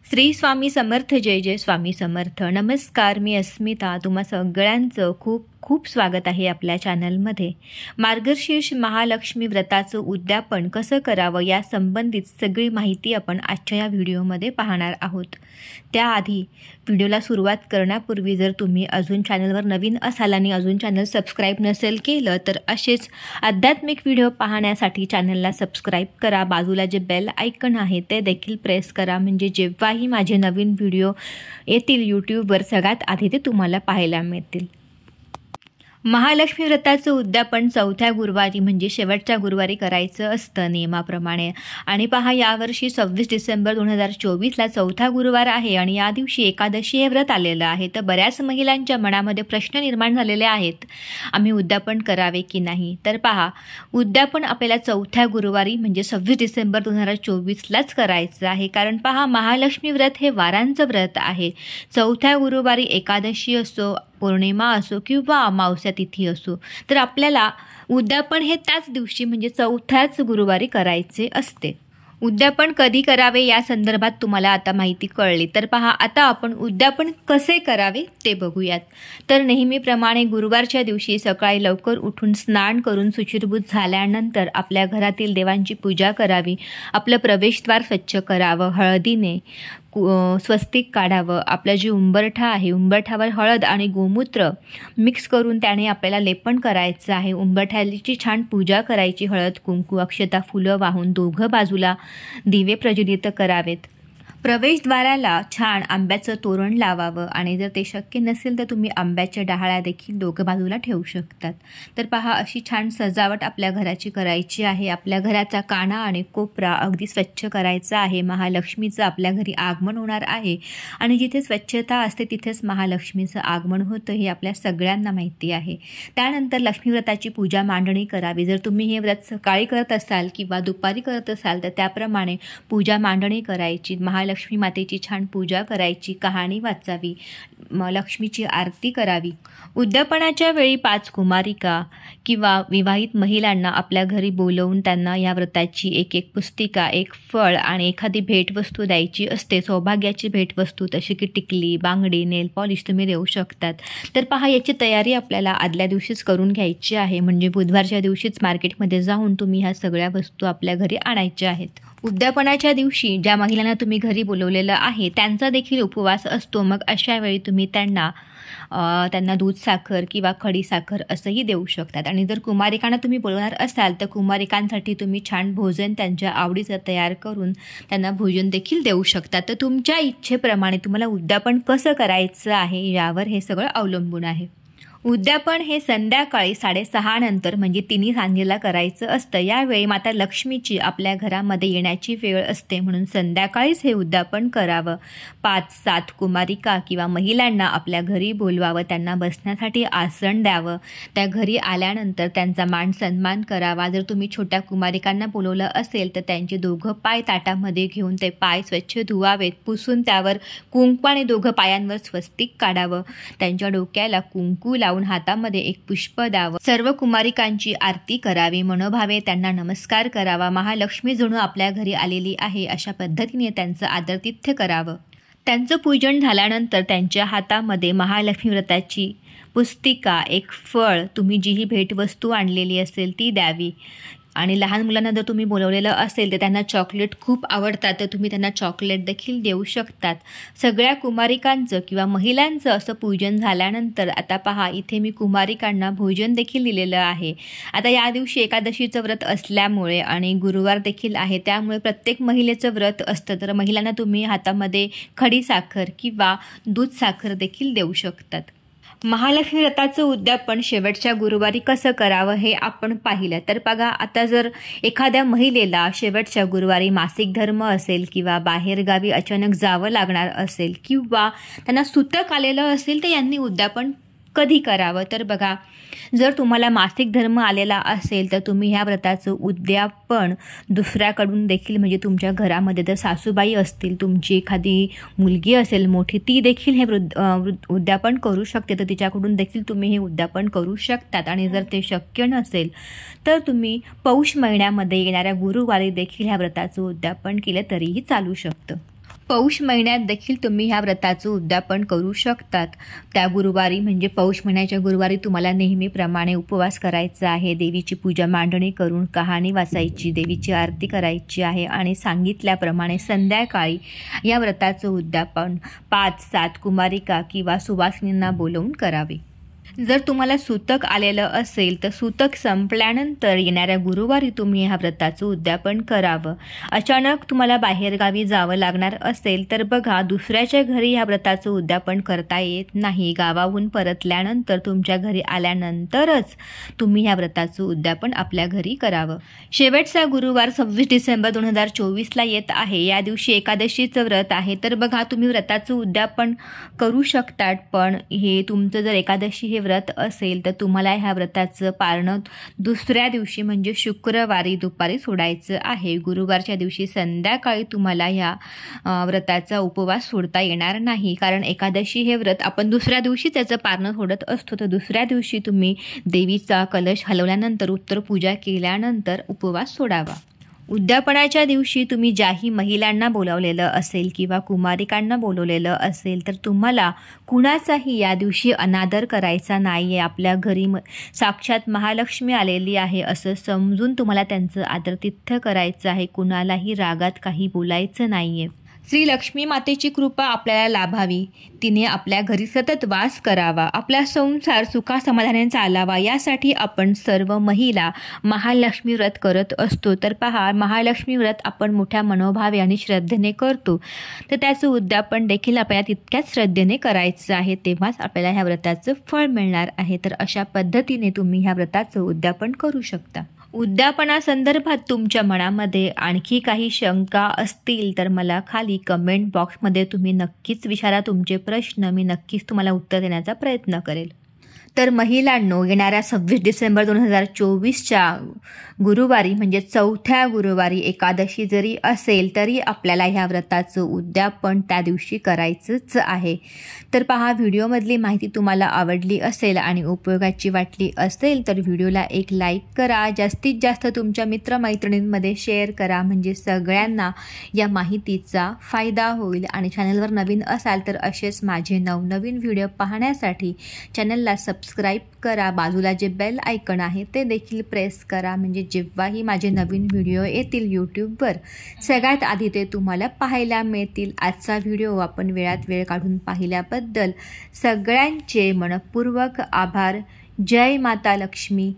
श्री स्वामी समर्थ. जय जय स्वामी समर्थ. नमस्कार, मी अस्मिता. तुम्हा सगळ्यांचं खूप खूप स्वागत आहे आपल्या चॅनलमध्ये. मार्गशीर्ष महालक्ष्मी व्रताचं उद्यापन कसं करावं या संबंधित सगळी माहिती आपण आजच्या या व्हिडिओमध्ये पाहणार आहोत. त्याआधी व्हिडिओला सुरुवात करण्यापूर्वी जर तुम्ही अजून चॅनलवर नवीन असाल आणि अजून चॅनल सबस्क्राईब नसेल केलं तर असेच आध्यात्मिक व्हिडिओ पाहण्यासाठी चॅनलला सबस्क्राईब करा. बाजूला जे बेल आयकन आहे ते देखील प्रेस करा, म्हणजे जेव्हाही माझे नवीन व्हिडिओ येतील यूट्यूबवर सगळ्यात आधी ते तुम्हाला पाहायला मिळतील. महालक्ष्मी व्रताचं उद्यापन चौथ्या गुरुवारी म्हणजे शेवटच्या गुरुवारी करायचं असतं नियमाप्रमाणे. आणि पहा, यावर्षी 26 डिसेंबर 2024ला चौथा गुरुवार आहे आणि या दिवशी एकादशी हे व्रत आलेलं आहे. तर बऱ्याच महिलांच्या मनामध्ये प्रश्न निर्माण झालेले आहेत, आम्ही उद्यापन करावे की नाही. तर पहा, उद्यापन आपल्याला चौथ्या गुरुवारी म्हणजे 26 डिसेंबर 2024लाच करायचं आहे. कारण पहा, महालक्ष्मी व्रत हे वारांचं व्रत आहे. चौथ्या गुरुवारी एकादशी असो, पौर्णिमा असो किंवा अमावस्या तिथी असो, तर आपल्याला उद्यापन हे त्याच दिवशी म्हणजे चौथ्याच गुरुवारी करायचे असते. उद्यापन कधी करावे या संदर्भात तुम्हाला आता माहिती कळली. तर पहा, आता आपण उद्यापन कसे करावे ते बघूयात. तर नेहमीप्रमाणे गुरुवारच्या दिवशी सकाळी लवकर उठून स्नान करून शुचिर्भूत झाल्यानंतर आपल्या घरातील देवांची पूजा करावी. आपलं प्रवेशद्वार स्वच्छ करावं, हळदीने स्वस्तिक काढावं. आपलं जे उंबरठा आहे, उंबरठ्यावर हळद आणि गोमूत्र मिक्स करून त्याने आपल्याला लेपन करायचं आहे. उंबरठ्याची छान पूजा करायची. हळद, कुंकू, अक्षता, फुलं वाहून दोघं बाजूला दिवे प्रज्वलित करावेत. प्रवेशद्वाराला छान आंब्याचं तोरण लावावं आणि जर ते शक्य नसेल तर तुम्ही आंब्याच्या डहाळ्या देखील दोघं बाजूला ठेवू शकतात. तर पहा, अशी छान सजावट आपल्या घराची करायची आहे. आपल्या घराचा काना आणि कोपरा अगदी स्वच्छ करायचा आहे. महालक्ष्मीचं आपल्या घरी आगमन होणार आहे आणि जिथे स्वच्छता असते तिथेच महालक्ष्मीचं आगमन होतं, हे आपल्या सगळ्यांना माहिती आहे. त्यानंतर लक्ष्मीव्रताची पूजा मांडणी करावी. जर तुम्ही हे व्रत सकाळी करत असाल किंवा दुपारी करत असाल तर त्याप्रमाणे पूजा मांडणी करायची. लक्ष्मी मातेची छान पूजा करायची, कहाणी वाचावी, लक्ष्मीची आरती करावी. उद्यापनाच्या वेळी 5 कुमारिका किंवा विवाहित महिलांना आपल्या घरी बोलवून त्यांना या व्रताची एक पुस्तिका, एक फळ आणि एखादी भेटवस्तू द्यायची असते. सौभाग्याची भेटवस्तू जशी की टिकली, बांगडी, नेल पॉलिश तुम्ही देऊ शकतात. तर पहा, याची तयारी आपल्याला आदल्या दिवशीच करून घ्यायची आहे. म्हणजे बुधवारच्या दिवशीच मार्केटमध्ये जाऊन तुम्ही ह्या सगळ्या वस्तू आपल्या घरी आणायच्या आहेत. उद्यापनाच्या दिवशी ज्या महिलांना तुम्ही घरी बोलवलेलं आहे त्यांचा देखील उपवास असतो. मग अशा वेळी तुम्ही त्यांना दूध साखर किंवा खडी साखर असंही देऊ शकतात. आणि जर कुमारिकांना तुम्ही बोलवणार असाल तर कुमारिकांसाठी तुम्ही छान भोजन त्यांच्या आवडीचं तयार करून त्यांना भोजन देखील देऊ शकतात. तर तुमच्या इच्छेप्रमाणे तुम्हाला उद्यापन कसं करायचं आहे यावर हे सगळं अवलंबून आहे. उद्यापन हे संध्याकाळी 6:30 नंतर म्हणजे तिन्ही सांजेला करायचं असतं. यावेळी माता लक्ष्मीची आपल्या घरामध्ये येण्याची वेळ असते, म्हणून संध्याकाळीच हे उद्यापन करावं. 5-7 कुमारिका किंवा महिलांना आपल्या घरी बोलवावं, त्यांना बसण्यासाठी आसन द्यावं. त्या घरी आल्यानंतर त्यांचा मान सन्मान करावा. जर तुम्ही छोट्या कुमारिकांना बोलवलं असेल तर त्यांचे दोघं पाय ताटामध्ये घेऊन ते पाय स्वच्छ धुवावेत, पुसून त्यावर कुंकवाने दोघं पायांवर स्वस्तिक काढावं. त्यांच्या डोक्याला कुंकू लावून हातामध्ये एक पुष्प द्यावं. सर्व कुमारिकांची आरती करावी, मनोभावे त्यांना नमस्कार करावा. महालक्ष्मी जणू आपल्या घरी आलेली आहे अशा पद्धतीने त्यांचं आदरातिथ्य करावं. त्यांचं पूजन झाल्यानंतर त्यांच्या हातामध्ये महालक्ष्मी व्रताची पुस्तिका, एक फळ, तुम्ही जी ही भेटवस्तू आणलेली असेल ती द्यावी. आणि लहान मुलांना जर तुम्ही बोलवलेलं असेल तर त्यांना चॉकलेट खूप आवडतात, तर तुम्ही त्यांना चॉकलेट देखील देऊ शकतात. सगळ्या कुमारिकांचं किंवा महिलांचं असं पूजन झाल्यानंतर आता पहा, इथे मी कुमारिकांना भोजन देखील दिलेलं आहे. आता या दिवशी एकादशीचं व्रत असल्यामुळे आणि गुरुवार देखील आहे त्यामुळे प्रत्येक महिलेचं व्रत असतं, तर महिलांना तुम्ही हातामध्ये खडी साखर किंवा दूध साखर देखील देऊ शकतात. महालक्ष्मी व्रताचं उद्यापन शेवटच्या गुरुवारी कसं करावं हे आपण पाहिलं. तर बघा, आता जर एखाद्या महिलेला शेवटच्या गुरुवारी मासिक धर्म असेल किंवा बाहेरगावी अचानक जावं लागणार असेल किंवा त्यांना सूतक आलेलं असेल तर यांनी उद्यापन कधी करावं. तर बघा, जर तुम्हाला मासिक धर्म आलेला असेल तर तुम्ही ह्या व्रताचं उद्यापन दुसऱ्याकडून देखील म्हणजे तुमच्या घरामध्ये जर सासूबाई असतील, तुमची एखादी मुलगी असेल मोठी, ती देखील हे उद्यापन करू शकते, तर तिच्याकडून देखील तुम्ही हे उद्यापन करू शकतात. आणि जर ते शक्य नसेल तर तुम्ही पौष महिन्यामध्ये येणाऱ्या गुरुवारी देखील ह्या व्रताचं उद्यापन केलं तरीही चालू शकतं. पौष महिन्यात देखील तुम्ही ह्या व्रताचं उद्यापन करू शकतात। त्या गुरुवारी म्हणजे पौष महिन्याच्या गुरुवारी तुम्हाला नेहमीप्रमाणे उपवास करायचा आहे, देवीची पूजा मांडणी करून कहाणी वाचायची, देवीची आरती करायची आहे आणि सांगितल्याप्रमाणे संध्याकाळी या व्रताचं उद्यापन 5-7 कुमारिका किंवा सुवासिनींना बोलवून करावे। जर तुम्हाला सूतक आलेलं असेल तर सूतक संपल्यानंतर येणाऱ्या गुरुवारी तुम्ही ह्या व्रताचं उद्यापन करावं। अचानक तुम्हाला बाहेरगावी जावं लागणार असेल तर बघा, दुसऱ्याच्या घरी ह्या व्रताचं उद्यापन करता येत नाही। गावाहून परतल्यानंतर तुमच्या घरी आल्यानंतरच तुम्ही ह्या व्रताचं उद्यापन आपल्या घरी करावं। शेवटचा गुरुवार 26 डिसेंबर 2024ला येत आहे। या दिवशी एकादशीचं व्रत आहे। तर बघा, तुम्ही व्रताचं उद्यापन करू शकतात, पण हे तुमचं जर एकादशी हे व्रत असेल तर तुम्हाला ह्या व्रताचं पारणं दुसऱ्या दिवशी म्हणजे शुक्रवारी दुपारी सोडायचं आहे। गुरुवारच्या दिवशी संध्याकाळी तुम्हाला ह्या व्रताचा उपवास सोडता येणार नाही, कारण एकादशी हे व्रत आपण दुसऱ्या दिवशी त्याचं पारणं सोडत असतो। तर दुसऱ्या दिवशी तुम्ही देवीचा कलश हलवल्यानंतर, उत्तर पूजा केल्यानंतर उपवास सोडावा। उद्यापनाच्या दिवशी तुम्ही ज्याही महिलांना बोलावलेलं असेल किंवा कुमारिकांना बोलवलेलं असेल तर तुम्हाला कुणाचाही या दिवशी अनादर करायचा नाही आहे। आपल्या घरी साक्षात महालक्ष्मी आलेली आहे असं समजून तुम्हाला त्यांचं आदरातिथ्य करायचं आहे। कुणालाही रागात काही बोलायचं नाही आहे। श्री लक्ष्मी मातेची कृपा आपल्याला लाभावी, तिने आपल्या घरी सतत वास करावा, आपला संसार सुखासमाधानाने चालावा, यासाठी आपण सर्व महिला महालक्ष्मी व्रत करत असतो। तर पहा, महालक्ष्मी व्रत आपण मोठ्या मनोभावे आणि श्रद्धेने करतो, तर त्याचं उद्यापन देखील आपल्याला तितक्याच श्रद्धेने करायचं आहे, तेव्हाच आपल्याला ह्या व्रताचं फळ मिळणार आहे। तर अशा पद्धतीने तुम्ही ह्या व्रताचं उद्यापन करू शकता। उद्यापनासंदर्भात तुमच्या मनामध्ये आणखी काही शंका असतील तर मला खाली कमेंट बॉक्समध्ये तुम्ही नक्कीच विचारा तुमचे प्रश्न, मी नक्कीच तुम्हाला उत्तर देण्याचा प्रयत्न करेल। तर महिलांनो, येणाऱ्या 26 डिसेंबर 2024च्या गुरुवारी म्हणजे चौथ्या गुरुवारी एकादशी जरी असेल तरी आपल्याला ह्या व्रताचं उद्यापन त्या दिवशी करायचंच आहे। तर पहा, व्हिडिओमधली माहिती तुम्हाला आवडली असेल आणि उपयोगाची वाटली असेल तर व्हिडिओला एक लाईक करा, जास्तीत जास्त तुमच्या मित्रमैत्रिणींमध्ये शेअर करा, म्हणजे सगळ्यांना या माहितीचा फायदा होईल। आणि चॅनलवर नवीन असाल तर असेच माझे नवनवीन व्हिडिओ पाहण्यासाठी चॅनलला सबस्क्राईब करा, बाजूला जे बेल आयकॉन आहे ते देखील प्रेस करा, म्हणजे जेव्हाही माझे नवीन व्हिडिओ येतील यूट्यूबवर सगळ्यात आधी ते तुम्हाला पाहायला मिळतील। आजचा व्हिडिओ आपण वेळात वेळ काढून पाहिल्याबद्दल सगळ्यांचे मनपूर्वक आभार। जय माता लक्ष्मी।